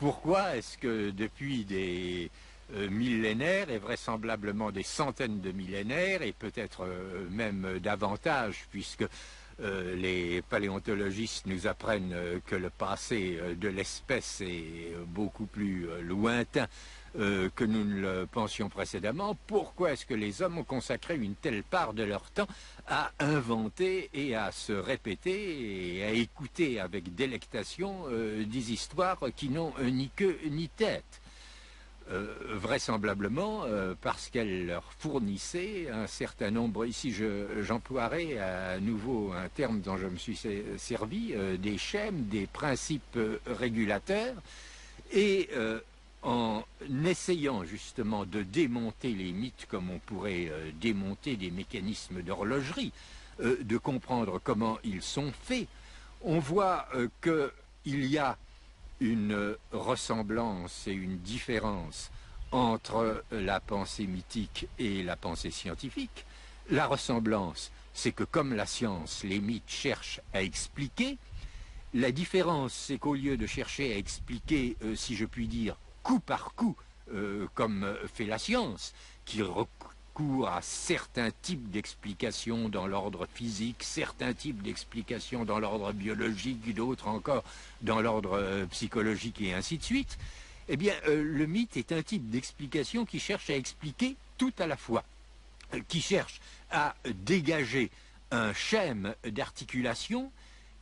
pourquoi est-ce que depuis des millénaires et vraisemblablement des centaines de millénaires et peut-être même davantage puisque les paléontologistes nous apprennent que le passé de l'espèce est beaucoup plus lointain que nous ne le pensions précédemment. Pourquoi est-ce que les hommes ont consacré une telle part de leur temps à inventer et à se répéter et à écouter avec délectation des histoires qui n'ont ni queue ni tête? Vraisemblablement parce qu'elle leur fournissait un certain nombre, ici j'emploierai à nouveau un terme dont je me suis servi, des schèmes, des principes régulateurs, et en essayant justement de démonter les mythes comme on pourrait démonter des mécanismes d'horlogerie, de comprendre comment ils sont faits, on voit qu'il y a une ressemblance et une différence entre la pensée mythique et la pensée scientifique. La ressemblance, c'est que comme la science, les mythes cherchent à expliquer. La différence, c'est qu'au lieu de chercher à expliquer, si je puis dire, coup par coup, comme fait la science, qui recourt à certains types d'explications dans l'ordre physique, certains types d'explications dans l'ordre biologique, d'autres encore dans l'ordre psychologique et ainsi de suite, eh bien, le mythe est un type d'explication qui cherche à expliquer tout à la fois, qui cherche à dégager un schème d'articulation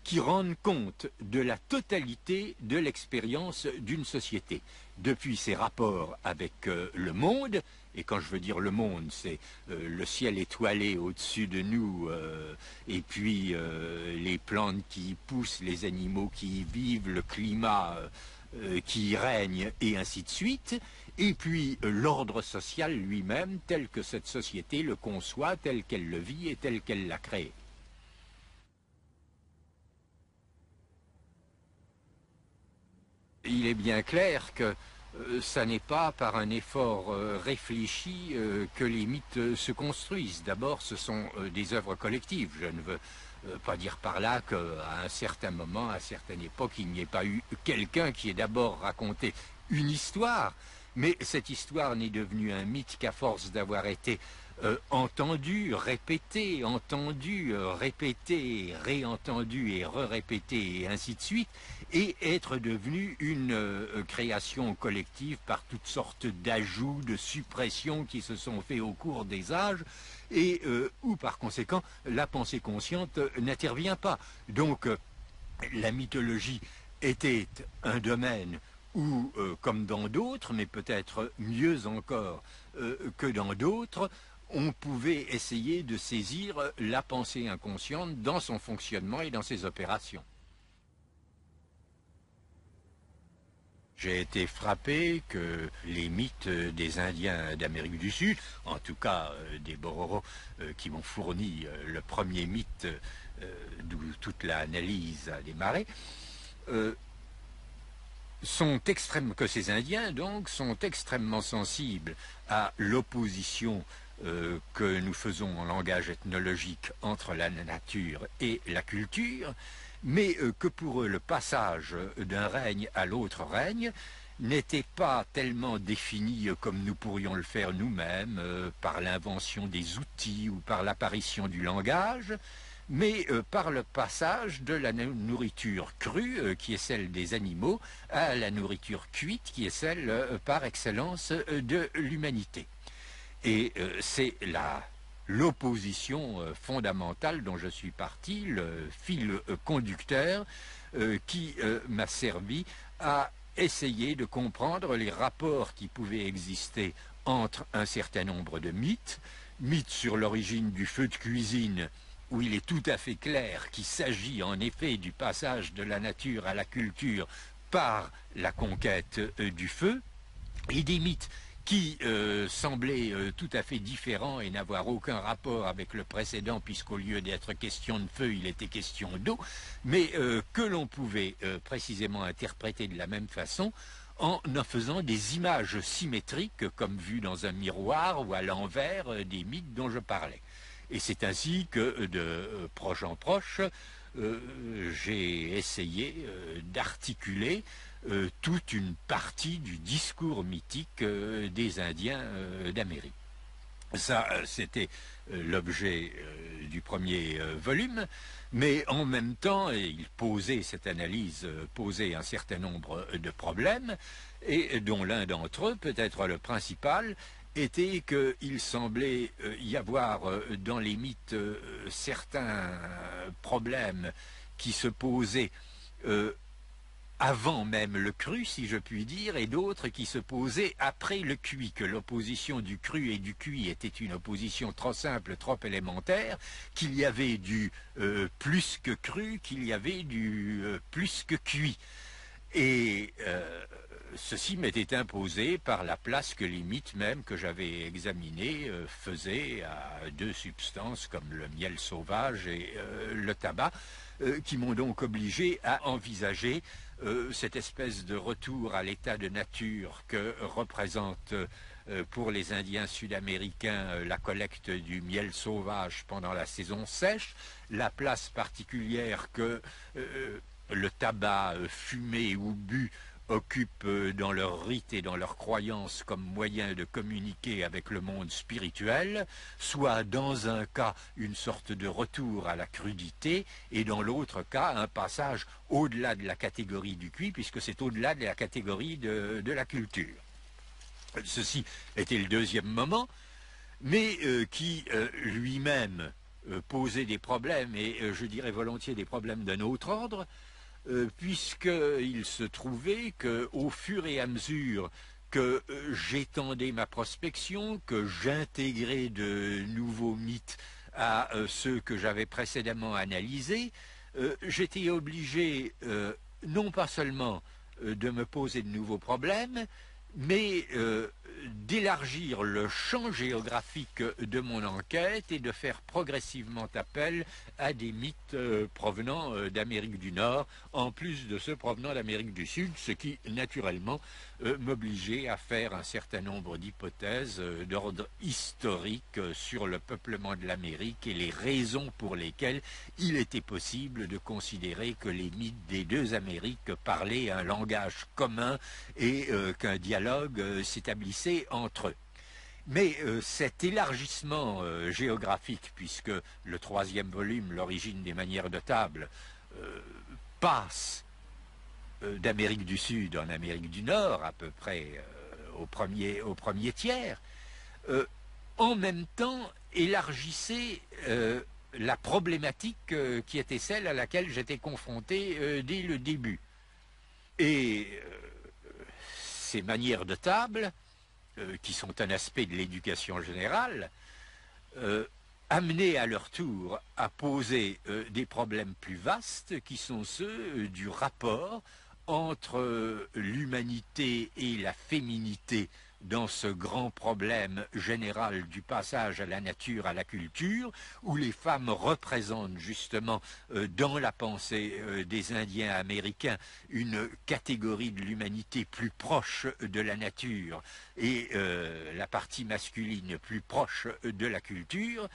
qui rendent compte de la totalité de l'expérience d'une société, depuis ses rapports avec le monde, et quand je veux dire le monde, c'est le ciel étoilé au-dessus de nous, et puis les plantes qui y poussent, les animaux qui y vivent, le climat qui y règne, et ainsi de suite, et puis l'ordre social lui-même, tel que cette société le conçoit, tel qu'elle le vit et tel qu'elle l'a créé. Il est bien clair que ça n'est pas par un effort réfléchi que les mythes se construisent. D'abord, ce sont des œuvres collectives. Je ne veux pas dire par là qu'à un certain moment, à certaine époque, il n'y ait pas eu quelqu'un qui ait d'abord raconté une histoire, mais cette histoire n'est devenue un mythe qu'à force d'avoir été entendu, répété, réentendu et re-répété et ainsi de suite, et être devenu une création collective par toutes sortes d'ajouts, de suppressions qui se sont faits au cours des âges, et où par conséquent la pensée consciente n'intervient pas. Donc la mythologie était un domaine où, comme dans d'autres, mais peut-être mieux encore que dans d'autres, on pouvait essayer de saisir la pensée inconsciente dans son fonctionnement et dans ses opérations. J'ai été frappé que les mythes des Indiens d'Amérique du Sud, en tout cas des Bororo, qui m'ont fourni le premier mythe d'où toute l'analyse a démarré, que ces Indiens donc sont extrêmement sensibles à l'opposition que nous faisons en langage ethnologique entre la nature et la culture, mais que pour eux le passage d'un règne à l'autre règne n'était pas tellement défini comme nous pourrions le faire nous-mêmes par l'invention des outils ou par l'apparition du langage, mais par le passage de la nourriture crue, qui est celle des animaux, à la nourriture cuite, qui est celle par excellence de l'humanité. Et c'est l'opposition fondamentale dont je suis parti, le fil conducteur qui m'a servi à essayer de comprendre les rapports qui pouvaient exister entre un certain nombre de mythes, mythes sur l'origine du feu de cuisine, où il est tout à fait clair qu'il s'agit en effet du passage de la nature à la culture par la conquête du feu, et des mythes qui semblait tout à fait différent et n'avoir aucun rapport avec le précédent, puisqu'au lieu d'être question de feu, il était question d'eau, mais que l'on pouvait précisément interpréter de la même façon en faisant des images symétriques, comme vues dans un miroir ou à l'envers des mythes dont je parlais. Et c'est ainsi que, de proche en proche, j'ai essayé d'articuler toute une partie du discours mythique des Indiens d'Amérique. Ça, c'était l'objet du premier volume, mais en même temps, il posait, cette analyse posait un certain nombre de problèmes, et dont l'un d'entre eux, peut-être le principal, était qu'il semblait y avoir dans les mythes certains problèmes qui se posaient avant même le cru, si je puis dire, et d'autres qui se posaient après le cuit, que l'opposition du cru et du cuit était une opposition trop simple, trop élémentaire, qu'il y avait du plus que cru, qu'il y avait du plus que cuit. Et ceci m'était imposé par la place que les mythes même que j'avais examinés faisaient à deux substances comme le miel sauvage et le tabac, qui m'ont donc obligé à envisager cette espèce de retour à l'état de nature que représente pour les Indiens sud-américains la collecte du miel sauvage pendant la saison sèche, la place particulière que le tabac fumé ou bu occupe dans leur rite et dans leurs croyances comme moyen de communiquer avec le monde spirituel, soit dans un cas une sorte de retour à la crudité et dans l'autre cas un passage au-delà de la catégorie du cuit puisque c'est au-delà de la catégorie de la culture. Ceci était le deuxième moment, mais qui lui-même posait des problèmes et je dirais volontiers des problèmes d'un autre ordre, puisqu'il se trouvait qu'au fur et à mesure que j'étendais ma prospection, que j'intégrais de nouveaux mythes à ceux que j'avais précédemment analysés, j'étais obligé non pas seulement de me poser de nouveaux problèmes, mais d'élargir le champ géographique de mon enquête et de faire progressivement appel à des mythes provenant d'Amérique du Nord, en plus de ceux provenant d'Amérique du Sud, ce qui, naturellement, m'obligeait à faire un certain nombre d'hypothèses d'ordre historique sur le peuplement de l'Amérique et les raisons pour lesquelles il était possible de considérer que les mythes des deux Amériques parlaient un langage commun et qu'un dialogue s'établissait entre eux. Mais cet élargissement géographique, puisque le troisième volume, l'origine des manières de table, passe d'Amérique du Sud en Amérique du Nord, à peu près au premier tiers, en même temps élargissait la problématique qui était celle à laquelle j'étais confronté dès le début. Et ces manières de table, qui sont un aspect de l'éducation générale, amenés à leur tour à poser des problèmes plus vastes qui sont ceux du rapport entre l'humanité et la féminité dans ce grand problème général du passage à la nature, à la culture, où les femmes représentent justement dans la pensée des Indiens américains une catégorie de l'humanité plus proche de la nature et la partie masculine plus proche de la culture,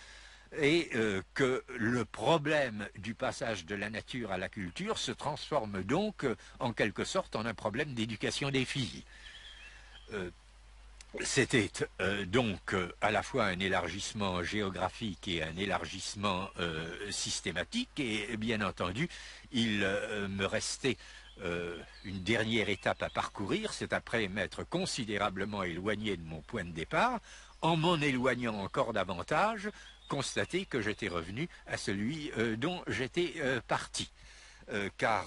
et que le problème du passage de la nature à la culture se transforme donc en quelque sorte en un problème d'éducation des filles. C'était donc à la fois un élargissement géographique et un élargissement systématique, et bien entendu, il me restait une dernière étape à parcourir, c'est après m'être considérablement éloigné de mon point de départ, en m'en éloignant encore davantage, constater que j'étais revenu à celui dont j'étais parti. Car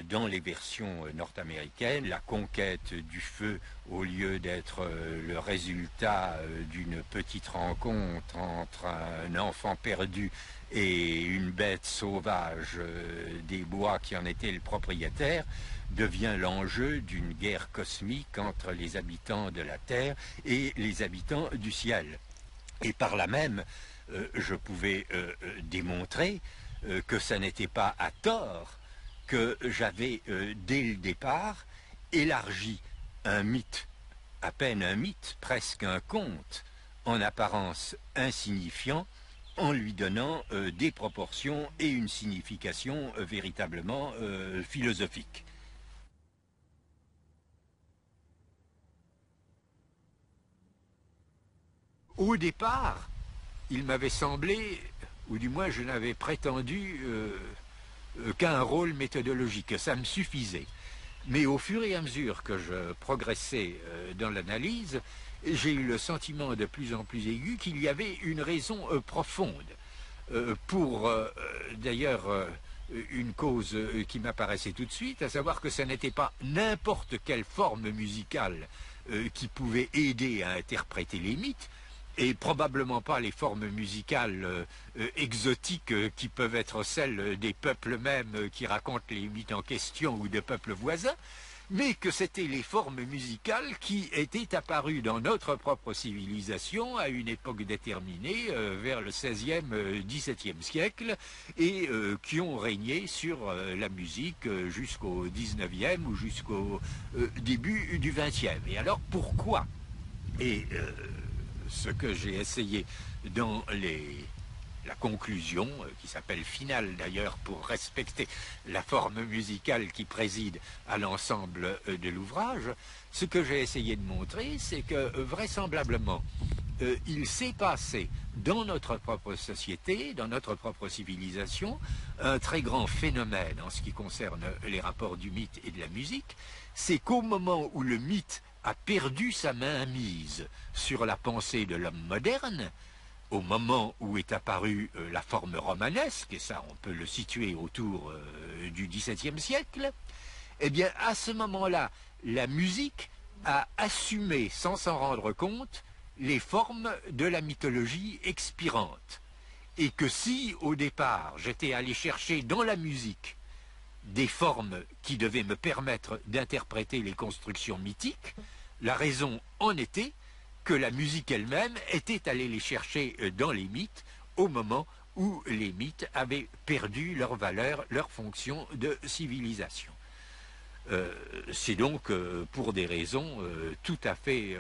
dans les versions nord-américaines, la conquête du feu, au lieu d'être le résultat d'une petite rencontre entre un enfant perdu et une bête sauvage des bois qui en était le propriétaire, devient l'enjeu d'une guerre cosmique entre les habitants de la Terre et les habitants du ciel. Et par là même, je pouvais démontrer que ça n'était pas à tort que j'avais, dès le départ, élargi un mythe, à peine un mythe, presque un conte, en apparence insignifiant, en lui donnant des proportions et une signification véritablement philosophique. Au départ, il m'avait semblé, ou du moins je n'avais prétendu qu'un rôle méthodologique, que ça me suffisait. Mais au fur et à mesure que je progressais dans l'analyse, j'ai eu le sentiment de plus en plus aigu qu'il y avait une raison profonde pour d'ailleurs une cause qui m'apparaissait tout de suite, à savoir que ce n'était pas n'importe quelle forme musicale qui pouvait aider à interpréter les mythes, et probablement pas les formes musicales exotiques qui peuvent être celles des peuples mêmes qui racontent les mythes en question ou de peuples voisins, mais que c'étaient les formes musicales qui étaient apparues dans notre propre civilisation à une époque déterminée, vers le XVIe, XVIIe siècle, et qui ont régné sur la musique jusqu'au XIXe ou jusqu'au début du XXe. Et alors pourquoi? Et ce que j'ai essayé dans la conclusion, qui s'appelle finale d'ailleurs pour respecter la forme musicale qui préside à l'ensemble de l'ouvrage, ce que j'ai essayé de montrer, c'est que vraisemblablement, il s'est passé dans notre propre société, dans notre propre civilisation, un très grand phénomène en ce qui concerne les rapports du mythe et de la musique, c'est qu'au moment où le mythe a perdu sa mainmise sur la pensée de l'homme moderne, au moment où est apparue la forme romanesque, et ça on peut le situer autour du XVIIe siècle, eh bien à ce moment-là, la musique a assumé, sans s'en rendre compte, les formes de la mythologie expirante. Et que si, au départ, j'étais allé chercher dans la musique des formes qui devaient me permettre d'interpréter les constructions mythiques, la raison en était que la musique elle-même était allée les chercher dans les mythes au moment où les mythes avaient perdu leur valeur, leur fonction de civilisation. C'est donc pour des raisons tout à fait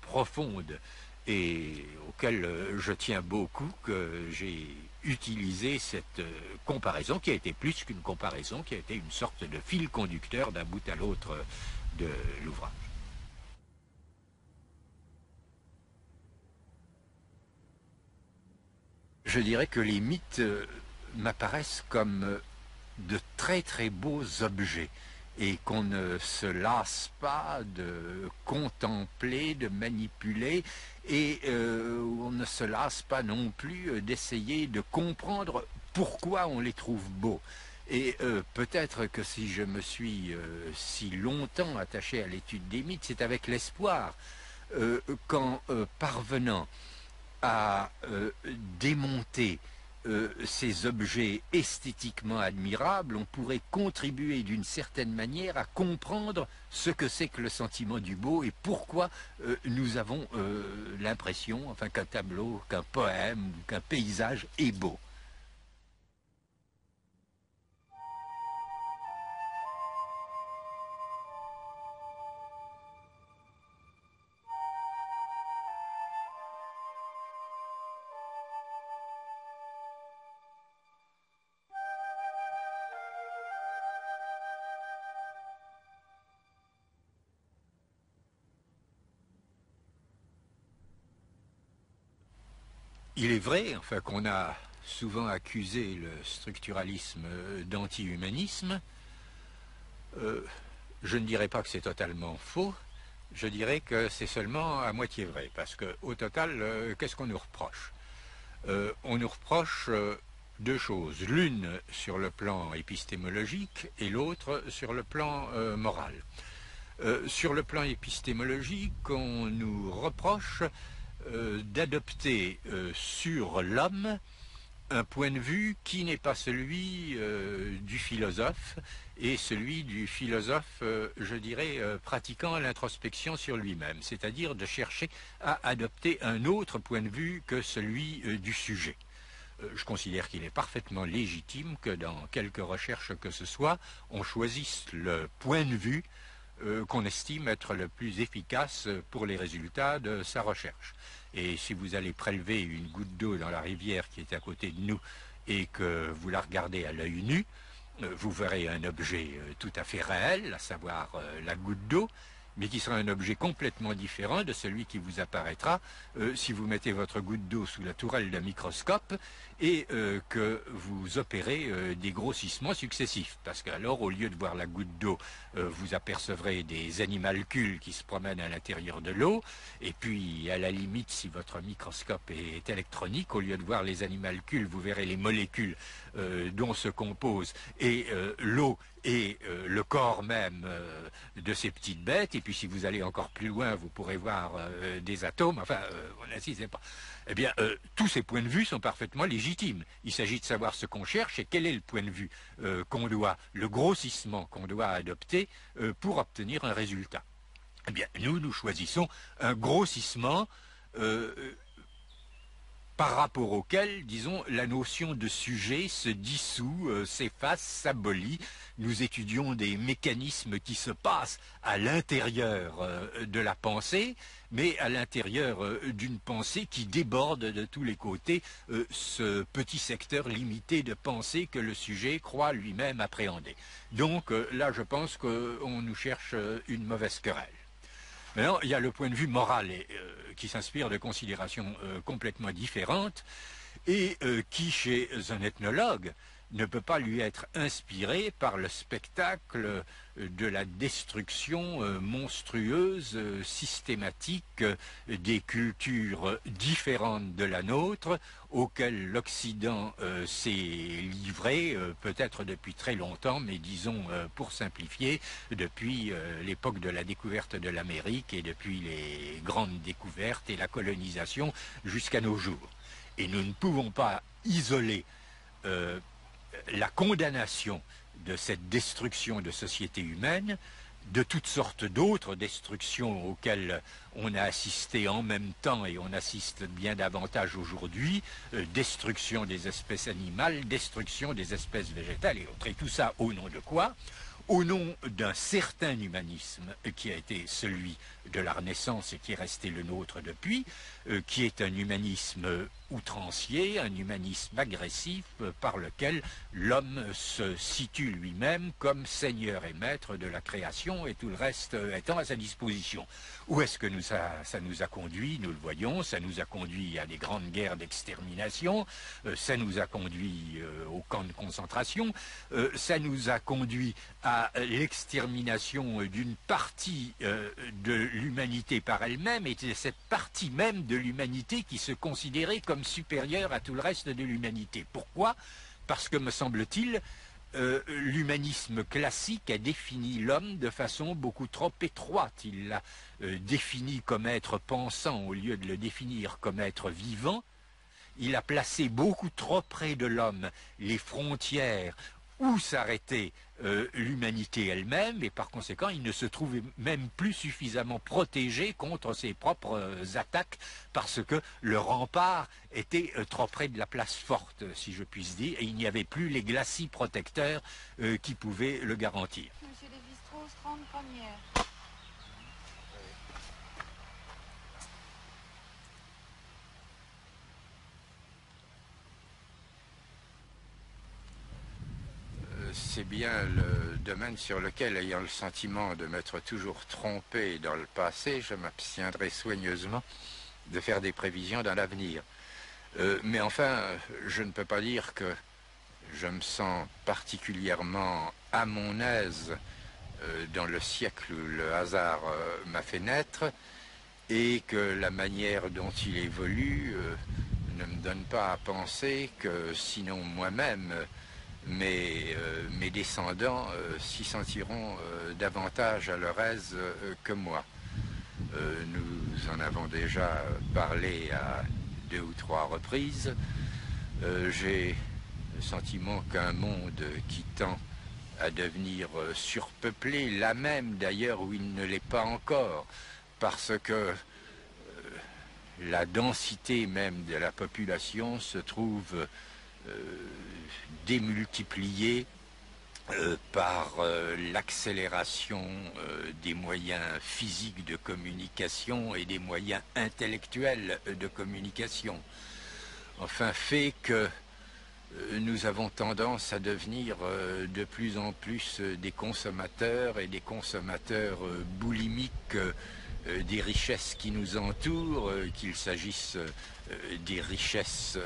profondes et auxquelles je tiens beaucoup que j'ai utilisé cette comparaison qui a été plus qu'une comparaison, qui a été une sorte de fil conducteur d'un bout à l'autre de l'ouvrage. Je dirais que les mythes m'apparaissent comme de très très beaux objets et qu'on ne se lasse pas de contempler, de manipuler et on ne se lasse pas non plus d'essayer de comprendre pourquoi on les trouve beaux. Et peut-être que si je me suis si longtemps attaché à l'étude des mythes, c'est avec l'espoir qu'en parvenant à démonter ces objets esthétiquement admirables, on pourrait contribuer d'une certaine manière à comprendre ce que c'est que le sentiment du beau et pourquoi nous avons l'impression, enfin, qu'un tableau, qu'un poème ou qu'un paysage est beau. Il est vrai, enfin, qu'on a souvent accusé le structuralisme d'anti-humanisme. Je ne dirais pas que c'est totalement faux, je dirais que c'est seulement à moitié vrai, parce qu'au total, qu'est-ce qu'on nous reproche? On nous reproche deux choses, l'une sur le plan épistémologique et l'autre sur le plan moral. Sur le plan épistémologique, on nous reproche d'adopter sur l'homme un point de vue qui n'est pas celui du philosophe, et celui du philosophe, je dirais, pratiquant l'introspection sur lui-même, c'est-à-dire de chercher à adopter un autre point de vue que celui du sujet. Je considère qu'il est parfaitement légitime que dans quelque recherche que ce soit, on choisisse le point de vue qu'on estime être le plus efficace pour les résultats de sa recherche. Et si vous allez prélever une goutte d'eau dans la rivière qui est à côté de nous et que vous la regardez à l'œil nu, vous verrez un objet tout à fait réel, à savoir la goutte d'eau, mais qui sera un objet complètement différent de celui qui vous apparaîtra si vous mettez votre goutte d'eau sous la tourelle d'un microscope et que vous opérez des grossissements successifs. Parce qu'alors, au lieu de voir la goutte d'eau, vous apercevrez des animalcules qui se promènent à l'intérieur de l'eau, et puis à la limite, si votre microscope est électronique, au lieu de voir les animalcules, vous verrez les molécules dont se compose et l'eau et le corps même de ces petites bêtes. Et puis si vous allez encore plus loin, vous pourrez voir des atomes. Enfin, on n'insiste pas. Eh bien, tous ces points de vue sont parfaitement légitimes. Il s'agit de savoir ce qu'on cherche et quel est le point de vue le grossissement qu'on doit adopter pour obtenir un résultat. Eh bien, nous choisissons un grossissement par rapport auquel, disons, la notion de sujet se dissout, s'efface, s'abolit. Nous étudions des mécanismes qui se passent à l'intérieur de la pensée, mais à l'intérieur d'une pensée qui déborde de tous les côtés ce petit secteur limité de pensée que le sujet croit lui-même appréhender. Donc là, je pense qu'on nous cherche une mauvaise querelle. Maintenant, il y a le point de vue moral qui s'inspire de considérations complètement différentes et qui, chez un ethnologue, ne peut pas lui être inspiré par le spectacle de la destruction monstrueuse, systématique des cultures différentes de la nôtre, auxquelles l'Occident s'est livré, peut-être depuis très longtemps, mais disons, pour simplifier, depuis l'époque de la découverte de l'Amérique et depuis les grandes découvertes et la colonisation jusqu'à nos jours. Et nous ne pouvons pas isoler la condamnation de cette destruction de sociétés humaines de toutes sortes d'autres destructions auxquelles on a assisté en même temps et on assiste bien davantage aujourd'hui, destruction des espèces animales, destruction des espèces végétales et autres. Et tout ça au nom de quoi? Au nom d'un certain humanisme qui a été celui de la Renaissance et qui est resté le nôtre depuis, qui est un humanisme outrancier, un humanisme agressif par lequel l'homme se situe lui-même comme seigneur et maître de la création et tout le reste étant à sa disposition. Où est-ce que ça nous a conduit? Nous le voyons, ça nous a conduit à des grandes guerres d'extermination, ça nous a conduit aux camps de concentration, ça nous a conduit à l'extermination d'une partie de l'humanité par elle-même, et c'est cette partie même de l'humanité qui se considérait comme supérieure à tout le reste de l'humanité. Pourquoi? Parce que, me semble-t-il, l'humanisme classique a défini l'homme de façon beaucoup trop étroite. Il l'a défini comme être pensant au lieu de le définir comme être vivant. Il a placé beaucoup trop près de l'homme les frontières où s'arrêtait l'humanité elle-même, et par conséquent, il ne se trouvait même plus suffisamment protégé contre ses propres attaques, parce que le rempart était trop près de la place forte, si je puis dire, et il n'y avait plus les glacis protecteurs qui pouvaient le garantir. Monsieur Lévi-Strauss, 30 premières. C'est bien le domaine sur lequel, ayant le sentiment de m'être toujours trompé dans le passé, je m'abstiendrai soigneusement de faire des prévisions dans l'avenir. Mais enfin, je ne peux pas dire que je me sens particulièrement à mon aise dans le siècle où le hasard m'a fait naître, et que la manière dont il évolue ne me donne pas à penser que, sinon moi-même, mes descendants s'y sentiront davantage à leur aise que moi. Nous en avons déjà parlé à 2 ou 3 reprises. J'ai le sentiment qu'un monde qui tend à devenir surpeuplé, là même d'ailleurs où il ne l'est pas encore, parce que la densité même de la population se trouve démultiplié par l'accélération des moyens physiques de communication et des moyens intellectuels de communication. Enfin, fait que nous avons tendance à devenir de plus en plus des consommateurs et des consommateurs boulimiques des richesses qui nous entourent, qu'il s'agisse des richesses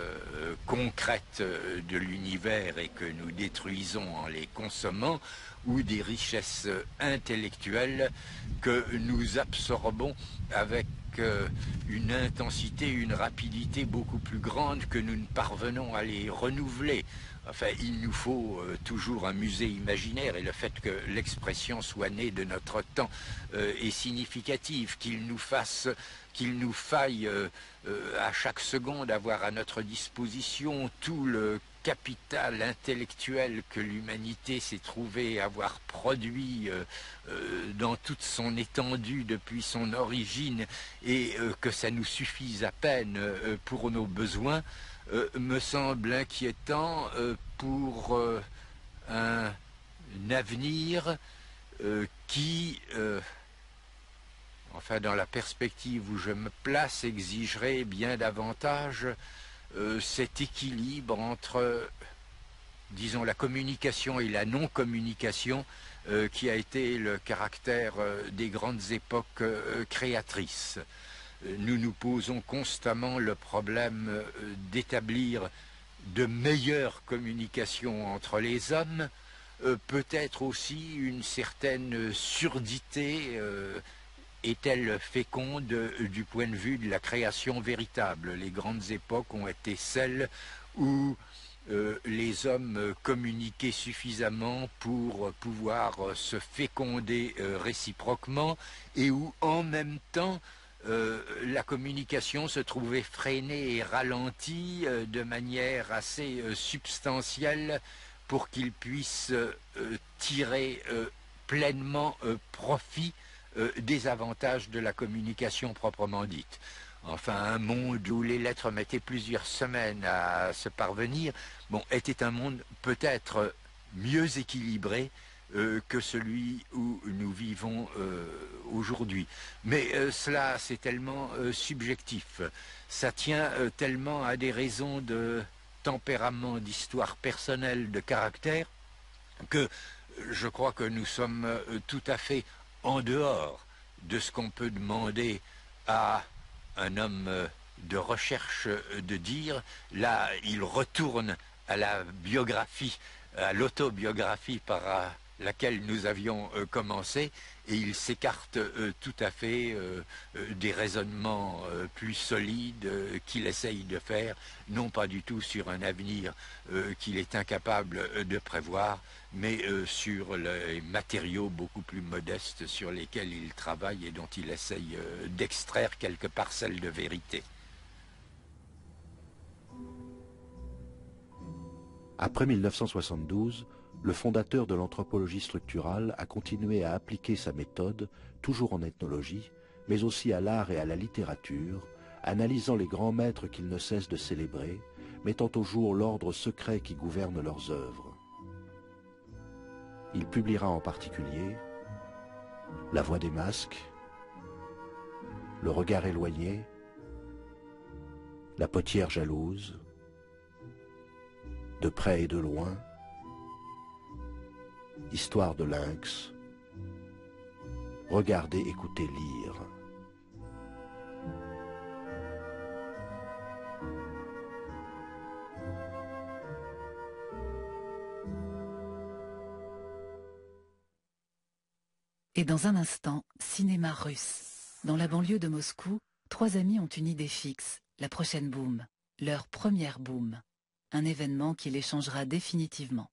concrètes de l'univers et que nous détruisons en les consommant, ou des richesses intellectuelles que nous absorbons avec une intensité, une rapidité beaucoup plus grande que nous ne parvenons à les renouveler. Enfin, il nous faut toujours un musée imaginaire, et le fait que l'expression soit née de notre temps est significatif, qu'il nous faille à chaque seconde avoir à notre disposition tout le capital intellectuel que l'humanité s'est trouvée avoir produit dans toute son étendue depuis son origine, et que ça nous suffise à peine pour nos besoins, me semble inquiétant pour un avenir qui, enfin dans la perspective où je me place, exigerait bien davantage cet équilibre entre, disons, la communication et la non-communication qui a été le caractère des grandes époques créatrices. Nous nous posons constamment le problème d'établir de meilleures communications entre les hommes, peut-être aussi une certaine surdité est-elle féconde du point de vue de la création véritable. Les grandes époques ont été celles où les hommes communiquaient suffisamment pour pouvoir se féconder réciproquement, et où en même temps la communication se trouvait freinée et ralentie de manière assez substantielle pour qu'ils puissent tirer pleinement profit des avantages de la communication proprement dite. Enfin, un monde où les lettres mettaient plusieurs semaines à se parvenir, bon, était un monde peut-être mieux équilibré que celui où nous vivons aujourd'hui. Mais cela, c'est tellement subjectif. Ça tient tellement à des raisons de tempérament, d'histoire personnelle, de caractère, que je crois que nous sommes tout à fait en dehors de ce qu'on peut demander à un homme de recherche de dire. Là, il retourne à la biographie, à l'autobiographie par laquelle nous avions commencé, et il s'écarte tout à fait des raisonnements plus solides qu'il essaye de faire, non pas du tout sur un avenir qu'il est incapable de prévoir, mais sur les matériaux beaucoup plus modestes sur lesquels il travaille et dont il essaye d'extraire quelques parcelles de vérité. Après 1972, le fondateur de l'anthropologie structurale a continué à appliquer sa méthode, toujours en ethnologie, mais aussi à l'art et à la littérature, analysant les grands maîtres qu'il ne cesse de célébrer, mettant au jour l'ordre secret qui gouverne leurs œuvres. Il publiera en particulier La Voix des masques, Le regard éloigné, La potière jalouse, De près et de loin, Histoire de lynx, Regardez, écoutez, lire. Et dans un instant, cinéma russe. Dans la banlieue de Moscou, 3 amis ont une idée fixe, la prochaine boom, leur première boom. Un événement qui les changera définitivement.